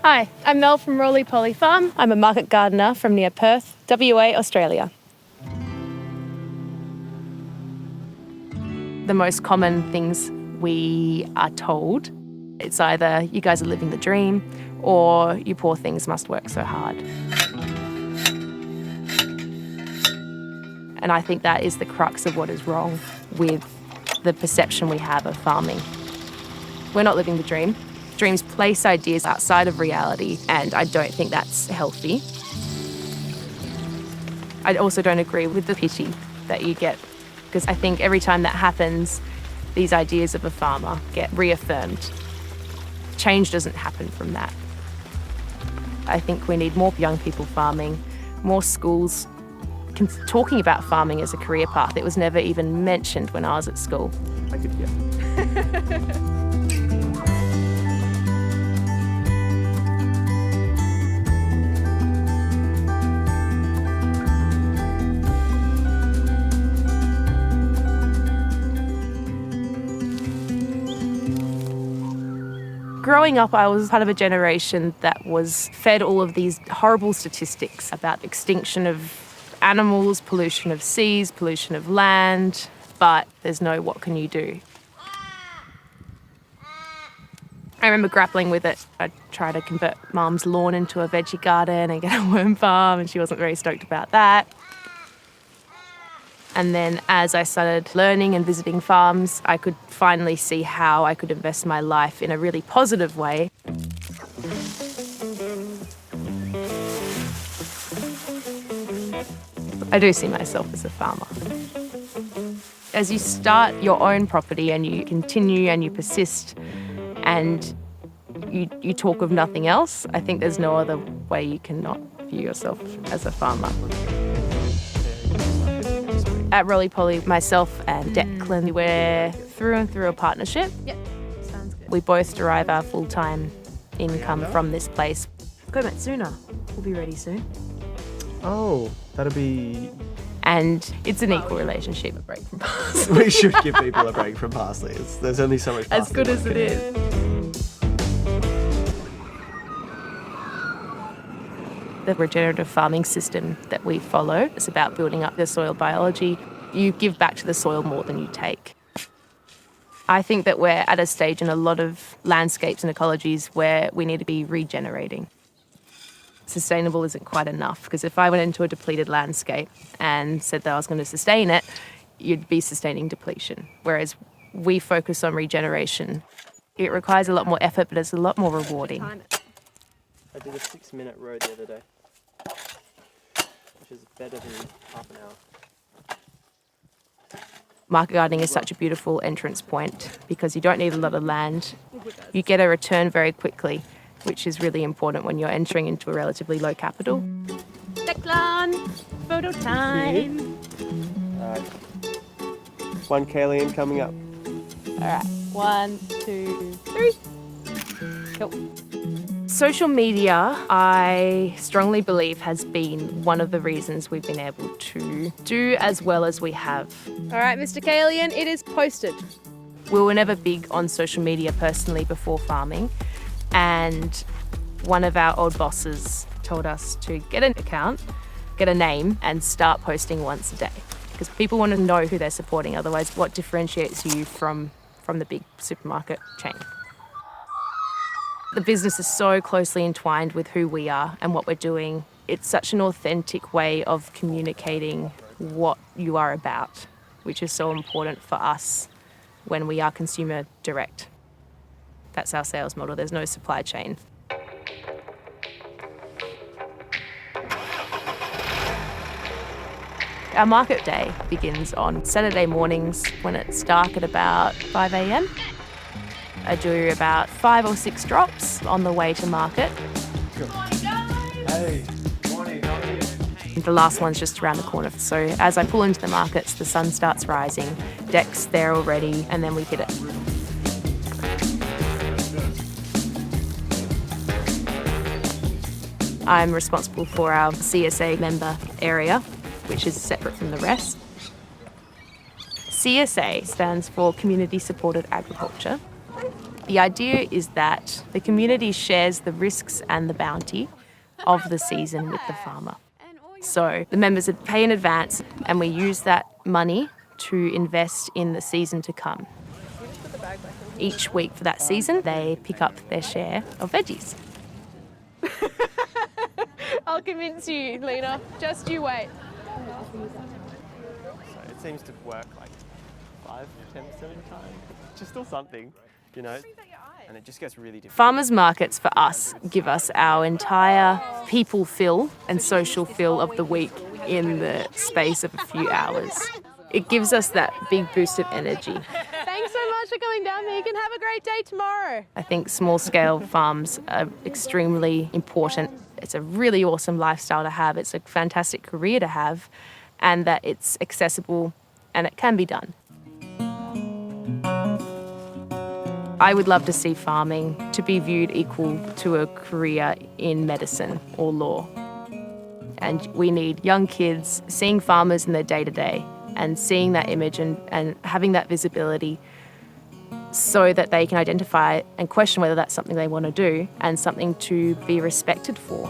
Hi, I'm Mel from Roly Farm. I'm a market gardener from near Perth, WA, Australia. The most common things we are told, it's either you guys are living the dream or you poor things must work so hard. And I think that is the crux of what is wrong with the perception we have of farming. We're not living the dream. Dreams place ideas outside of reality, and I don't think that's healthy. I also don't agree with the pity that you get, because I think every time that happens, these ideas of a farmer get reaffirmed. Change doesn't happen from that. I think we need more young people farming, more schools talking about farming as a career path. It was never even mentioned when I was at school. I could, yeah. Growing up, I was part of a generation that was fed all of these horrible statistics about extinction of animals, pollution of seas, pollution of land, but there's no what can you do. I remember grappling with it. I tried to convert Mum's lawn into a veggie garden and get a worm farm, and she wasn't very stoked about that. And then as I started learning and visiting farms, I could finally see how I could invest my life in a really positive way. I do see myself as a farmer. As you start your own property and you continue and you persist and you talk of nothing else, I think there's no other way you cannot view yourself as a farmer. At Roly Poly, myself and Declan, we're through and through a partnership. Yep, sounds good. We both derive our full-time income from this place. Go back sooner. We'll be ready soon. Oh, that'll be... And it's an equal relationship. A break from parsley. We should give people a break from parsley. There's only so much parsley. As good as it is. The regenerative farming system that we follow is about building up the soil biology. You give back to the soil more than you take. I think that we're at a stage in a lot of landscapes and ecologies where we need to be regenerating. Sustainable isn't quite enough, because if I went into a depleted landscape and said that I was going to sustain it, you'd be sustaining depletion. Whereas we focus on regeneration. It requires a lot more effort, but it's a lot more rewarding. I did a 6-minute road the other day, which is better than half an hour. Market gardening is such a beautiful entrance point because you don't need a lot of land. You get a return very quickly, which is really important when you're entering into a relatively low capital. Declan, photo time. All right. One Kalian coming up. All right, 1, 2, 3. Cool. Social media, I strongly believe, has been one of the reasons we've been able to do as well as we have. All right, Mr. Kalian, it is posted. We were never big on social media personally before farming, and one of our old bosses told us to get an account, get a name, and start posting once a day. Because people want to know who they're supporting, otherwise what differentiates you from the big supermarket chain? The business is so closely entwined with who we are and what we're doing. It's such an authentic way of communicating what you are about, which is so important for us when we are consumer direct. That's our sales model. There's no supply chain. Our market day begins on Saturday mornings when it's dark at about 5 a.m. I do about 5 or 6 drops on the way to market. Hey, morning, how are you? The last one's just around the corner. So as I pull into the markets, the sun starts rising, deck's there already, and then we hit it. I'm responsible for our CSA member area, which is separate from the rest. CSA stands for Community Supported Agriculture. The idea is that the community shares the risks and the bounty of the season with the farmer. So the members pay in advance and we use that money to invest in the season to come. Each week for that season, they pick up their share of veggies. I'll convince you, Lena. Just you wait. So it seems to work like 5-10% of the time. Just still something, you know, and it just gets really difficult. Farmers markets for us give us our entire people fill and social fill of the week in the space of a few hours. It gives us that big boost of energy. Thanks so much for coming down, Megan. Have a great day tomorrow. I think small-scale farms are extremely important. It's a really awesome lifestyle to have. It's a fantastic career to have, and that it's accessible and it can be done. I would love to see farming to be viewed equal to a career in medicine or law. And we need young kids seeing farmers in their day-to-day and seeing that image and having that visibility so that they can identify and question whether that's something they want to do and something to be respected for.